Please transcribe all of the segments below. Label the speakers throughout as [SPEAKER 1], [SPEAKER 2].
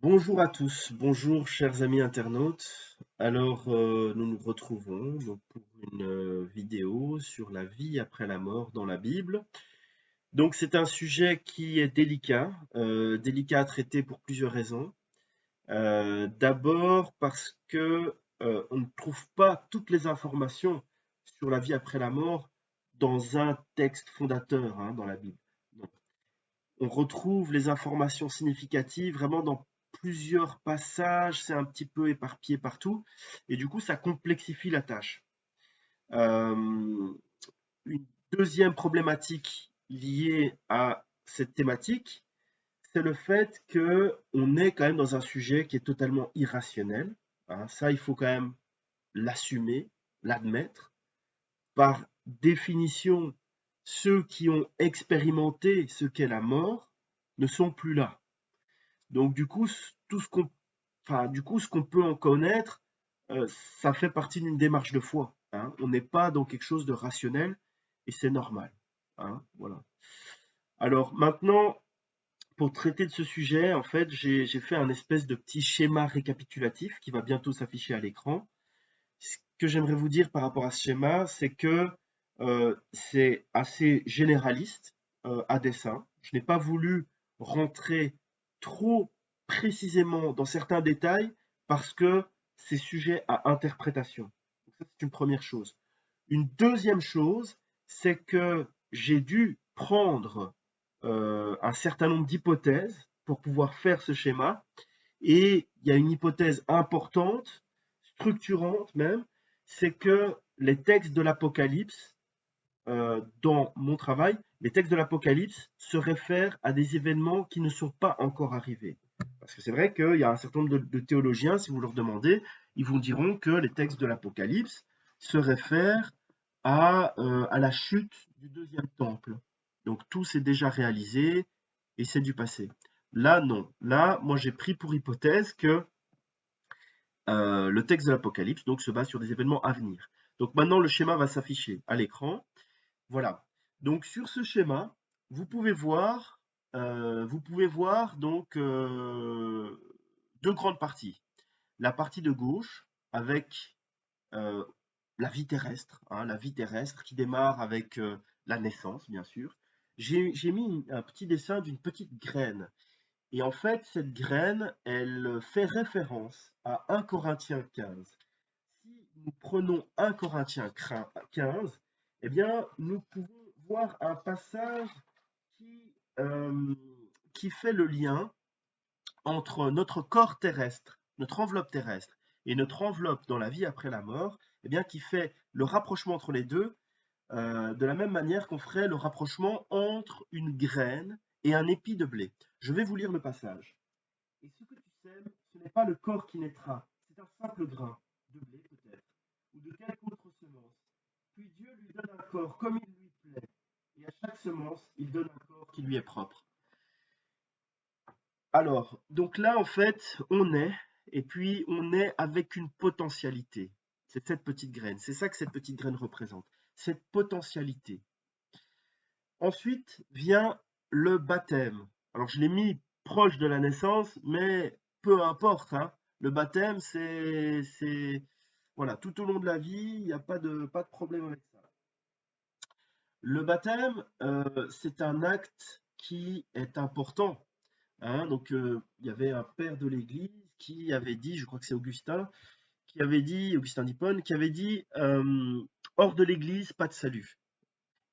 [SPEAKER 1] Bonjour à tous, bonjour chers amis internautes. Nous nous retrouvons donc pour une vidéo sur la vie après la mort dans la Bible. Donc c'est un sujet qui est délicat à traiter pour plusieurs raisons. D'abord parce que on ne trouve pas toutes les informations sur la vie après la mort dans un texte fondateur, dans la Bible. On retrouve les informations significatives vraiment dans plusieurs passages, c'est un petit peu éparpillé partout, et du coup, ça complexifie la tâche. Euh, une deuxième problématique liée à cette thématique, c'est le fait que on est quand même dans un sujet qui est totalement irrationnel. Ça, il faut quand même l'assumer, l'admettre. Par définition, ceux qui ont expérimenté ce qu'est la mort ne sont plus là. Donc du coup, ce qu'on peut en connaître, ça fait partie d'une démarche de foi. On n'est pas dans quelque chose de rationnel et c'est normal. Voilà. Alors maintenant, pour traiter de ce sujet, en fait, j'ai fait un espèce de petit schéma récapitulatif qui va bientôt s'afficher à l'écran. Ce que j'aimerais vous dire par rapport à ce schéma, c'est que c'est assez généraliste à dessein. Je n'ai pas voulu rentrer trop précisément dans certains détails parce que c'est sujet à interprétation. Donc ça, c'est une première chose. Une deuxième chose, c'est que j'ai dû prendre un certain nombre d'hypothèses pour pouvoir faire ce schéma. Et il y a une hypothèse importante, structurante même, c'est que les textes de l'Apocalypse, dans mon travail, les textes de l'Apocalypse se réfèrent à des événements qui ne sont pas encore arrivés. Parce que c'est vrai qu'il y a un certain nombre de théologiens, si vous leur demandez, ils vous diront que les textes de l'Apocalypse se réfèrent à la chute du deuxième temple. Donc tout s'est déjà réalisé et c'est du passé. Là, non. Là, moi, j'ai pris pour hypothèse que le texte de l'Apocalypse donc se base sur des événements à venir. Donc maintenant, le schéma va s'afficher à l'écran. Voilà. Donc sur ce schéma, vous pouvez voir donc deux grandes parties. La partie de gauche avec euh, la vie terrestre, la vie terrestre qui démarre avec la naissance, bien sûr. J'ai mis un petit dessin d'une petite graine. Et en fait, cette graine, elle fait référence à 1 Corinthiens 15. Si nous prenons 1 Corinthiens 15, eh bien, nous pouvons voir un passage qui, euh, qui fait le lien entre notre corps terrestre, notre enveloppe terrestre, et notre enveloppe dans la vie après la mort, eh bien, qui fait le rapprochement entre les deux, de la même manière qu'on ferait le rapprochement entre une graine et un épi de blé. Je vais vous lire le passage. Et ce que tu sèmes, ce n'est pas le corps qui naîtra, c'est un simple grain, de blé peut-être, ou de quelque autre semence. Puis Dieu lui donne un corps comme il lui plaît, et à chaque semence, il donne un corps qui lui est propre. Alors, donc là, en fait, et puis on est avec une potentialité. C'est cette petite graine, c'est ça que cette petite graine représente, cette potentialité. Ensuite vient le baptême. Alors je l'ai mis proche de la naissance, mais peu importe, hein. Le baptême, voilà, tout au long de la vie, il n'y a pas de problème avec ça. Le baptême, c'est un acte qui est important. Donc, il y avait un père de l'Église qui avait dit, je crois que c'est Augustin, Augustin d'Hippone, qui avait dit hors de l'Église, pas de salut.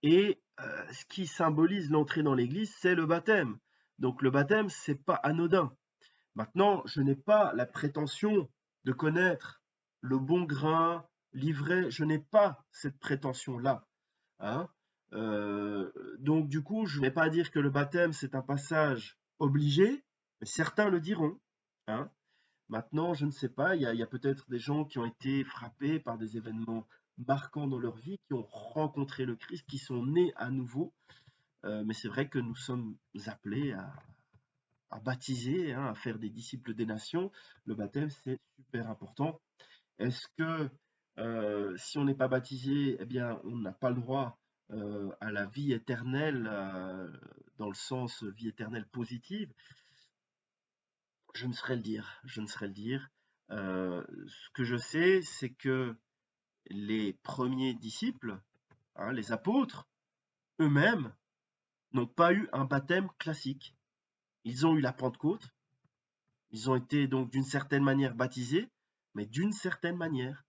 [SPEAKER 1] Et ce qui symbolise l'entrée dans l'Église, c'est le baptême. Donc le baptême, c'est pas anodin. Maintenant, je n'ai pas la prétention de connaître le bon grain, l'ivraie, je n'ai pas cette prétention-là. Hein. Donc du coup, je ne vais pas dire que le baptême, c'est un passage obligé, mais certains le diront. Hein. Maintenant, je ne sais pas, il y a peut-être des gens qui ont été frappés par des événements marquants dans leur vie, qui ont rencontré le Christ, qui sont nés à nouveau. Mais c'est vrai que nous sommes appelés à baptiser, à faire des disciples des nations. Le baptême, c'est super important. Est-ce que si on n'est pas baptisé, eh bien, on n'a pas le droit à la vie éternelle, dans le sens vie éternelle positive? Je ne saurais le dire, je ne saurais le dire. Ce que je sais, c'est que les premiers disciples, hein, les apôtres, eux-mêmes, n'ont pas eu un baptême classique. Ils ont eu la Pentecôte, ils ont été donc d'une certaine manière baptisés, mais d'une certaine manière,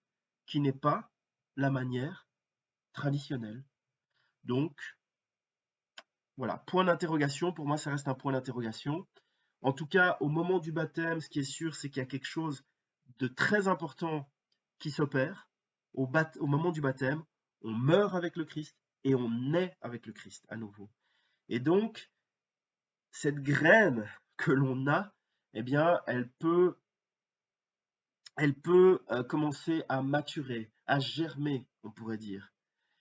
[SPEAKER 1] qui n'est pas la manière traditionnelle. Donc, voilà, point d'interrogation, pour moi ça reste un point d'interrogation. En tout cas, au moment du baptême, ce qui est sûr, c'est qu'il y a quelque chose de très important qui s'opère. Au moment du baptême, on meurt avec le Christ et on naît avec le Christ à nouveau. Et donc, cette graine que l'on a, eh bien, elle peut commencer à maturer, à germer, on pourrait dire.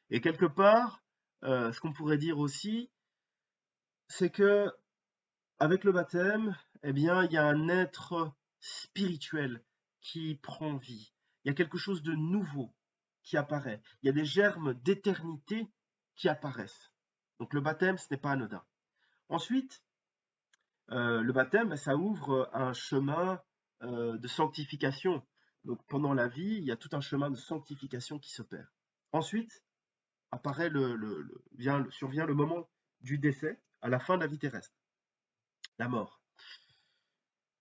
[SPEAKER 1] Et quelque part, ce qu'on pourrait dire aussi, c'est que avec le baptême, eh bien, il y a un être spirituel qui prend vie. Il y a quelque chose de nouveau qui apparaît. Il y a des germes d'éternité qui apparaissent. Donc le baptême, ce n'est pas anodin. Ensuite, le baptême, ça ouvre un chemin de sanctification. Donc pendant la vie, il y a tout un chemin de sanctification qui s'opère. Ensuite, apparaît survient le moment du décès à la fin de la vie terrestre, la mort.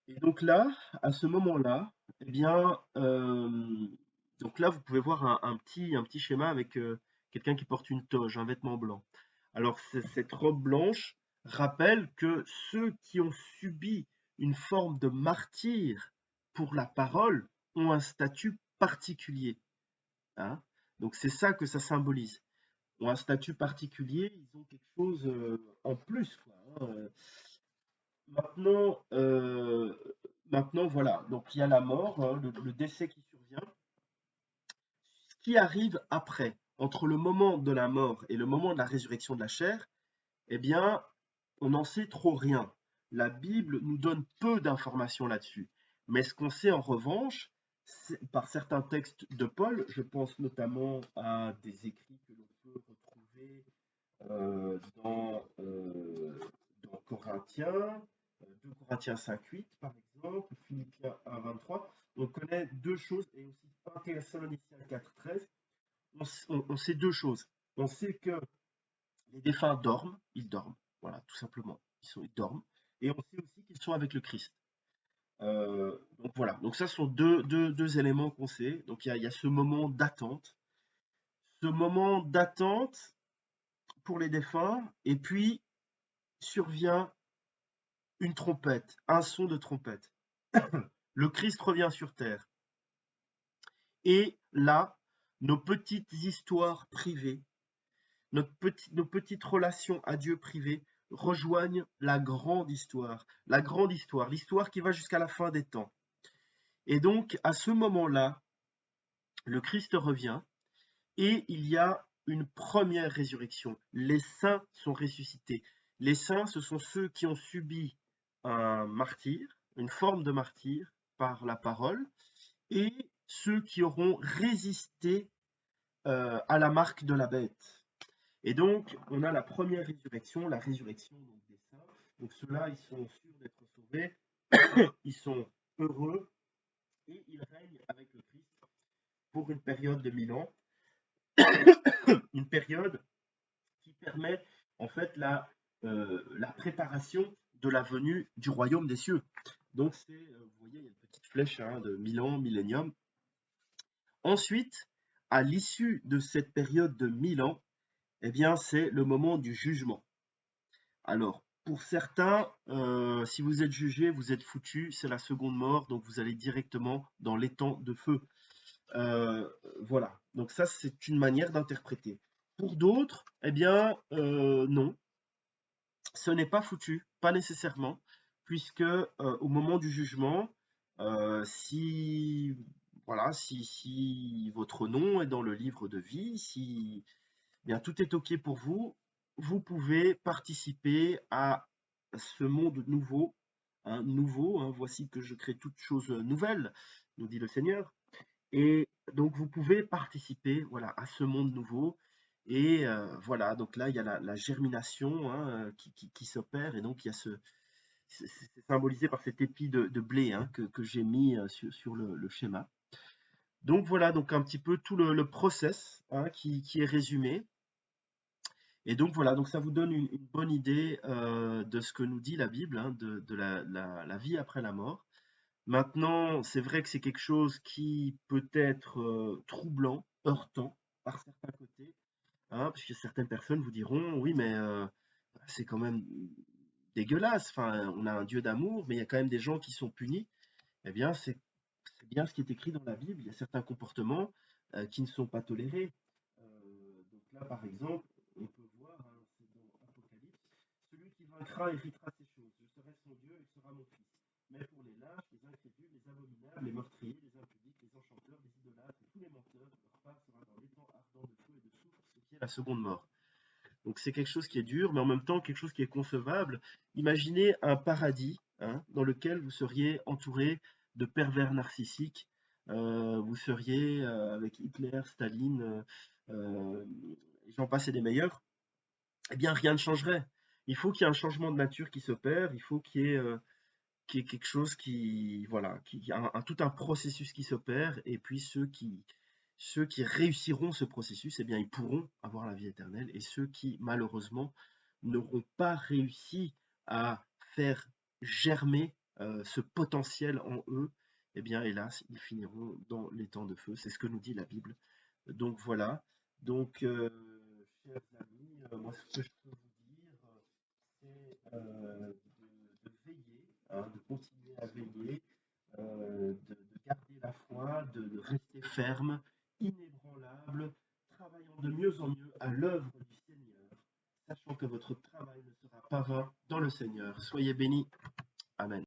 [SPEAKER 1] Et donc là, à ce moment-là, eh bien, donc là, vous pouvez voir un petit schéma avec quelqu'un qui porte une toge, un vêtement blanc. Alors, cette robe blanche rappelle que ceux qui ont subi une forme de martyre pour la parole ont un statut particulier, hein. Donc, c'est ça que ça symbolise. Ont un statut particulier, ils ont quelque chose en plus, quoi, hein. Maintenant, maintenant, voilà. Donc, il y a la mort, hein, le décès qui survient. Ce qui arrive après, entre le moment de la mort et le moment de la résurrection de la chair, eh bien, on n'en sait trop rien. La Bible nous donne peu d'informations là-dessus. Mais ce qu'on sait en revanche, par certains textes de Paul, je pense notamment à des écrits que l'on peut retrouver dans Corinthiens, 2 Corinthiens 5:8 par exemple, Philippiens 1:23. On connaît deux choses, et aussi 1 Thessaloniciens 4:13. On sait deux choses. On sait que les défunts dorment, ils dorment, voilà, tout simplement. Ils dorment. Et on sait aussi qu'ils sont avec le Christ. Donc voilà, donc ça sont deux éléments qu'on sait. Donc il y a ce moment d'attente. Ce moment d'attente pour les défunts, et puis survient une trompette, un son de trompette. Le Christ revient sur terre. Et là, nos petites histoires privées, nos petites relations à Dieu privées rejoignent la grande histoire, l'histoire qui va jusqu'à la fin des temps. Et donc, à ce moment-là, le Christ revient et il y a une première résurrection. Les saints sont ressuscités. Les saints, ce sont ceux qui ont subi un martyre, une forme de martyre par la parole, et ceux qui auront résisté à la marque de la bête. Et donc, on a la première résurrection, la résurrection donc, des saints. Donc ceux-là, ils sont sûrs d'être sauvés, ils sont heureux, et ils règnent avec le Christ pour une période de 1000 ans, une période qui permet en fait la préparation de la venue du royaume des cieux. Donc c'est, vous voyez, il y a une petite flèche hein, de 1000 ans, millénium. Ensuite, à l'issue de cette période de 1000 ans, eh bien, c'est le moment du jugement. Alors, pour certains, si vous êtes jugé, vous êtes foutu, c'est la seconde mort, donc vous allez directement dans l'étang de feu. Voilà, donc ça c'est une manière d'interpréter. Pour d'autres, eh bien, non, ce n'est pas foutu, pas nécessairement, puisque au moment du jugement, si voilà, si votre nom est dans le livre de vie, si bien tout est OK pour vous, vous pouvez participer à ce monde nouveau, hein, voici que je crée toutes choses nouvelles, nous dit le Seigneur. Et donc vous pouvez participer voilà, à ce monde nouveau. Et voilà, donc là il y a la germination hein, qui s'opère, et donc il y a c'est symbolisé par cet épi de blé, hein, que j'ai mis sur le schéma. Donc voilà, donc un petit peu tout le process, hein, qui est résumé. Et donc voilà, donc ça vous donne une bonne idée de ce que nous dit la Bible, hein, de la vie après la mort. Maintenant, c'est vrai que c'est quelque chose qui peut être troublant, heurtant par certains côtés, hein, parce que certaines personnes vous diront, oui, mais c'est quand même dégueulasse. Enfin, on a un Dieu d'amour, mais il y a quand même des gens qui sont punis. Eh bien, c'est bien ce qui est écrit dans la Bible. Il y a certains comportements qui ne sont pas tolérés. Donc là, par exemple, on peut voir, hein, c'est dans Apocalypse, celui qui vaincra héritera ces choses. Je serai son Dieu, il sera mon fils. Mais pour les lâches, les incrédules, les abominables, les meurtriers, les impudiques, les enchanteurs, les idolâtres et tous les menteurs, leur part sera dans l'étang ardent de feu et de soufre, ce qui est la seconde mort. Donc c'est quelque chose qui est dur, mais en même temps quelque chose qui est concevable. Imaginez un paradis, hein, dans lequel vous seriez entouré de pervers narcissiques, vous seriez avec Hitler, Staline, et j'en passe et des meilleurs. Eh bien rien ne changerait. Il faut qu'il y ait un changement de nature qui s'opère, il faut qu'il y ait quelque chose qui, voilà, tout un processus qui s'opère, et puis ceux qui réussiront ce processus, eh bien, ils pourront avoir la vie éternelle, et ceux qui, malheureusement, n'auront pas réussi à faire germer ce potentiel en eux, eh bien, hélas, ils finiront dans les temps de feu. C'est ce que nous dit la Bible. Donc voilà. Donc, chers amis, moi, ce que je peux vous dire, c'est de veiller, hein, de continuer à veiller, de garder la foi, de rester ferme, inébranlable, travaillant de mieux en mieux à l'œuvre du Seigneur, sachant que votre travail ne sera pas vain dans le Seigneur. Soyez bénis.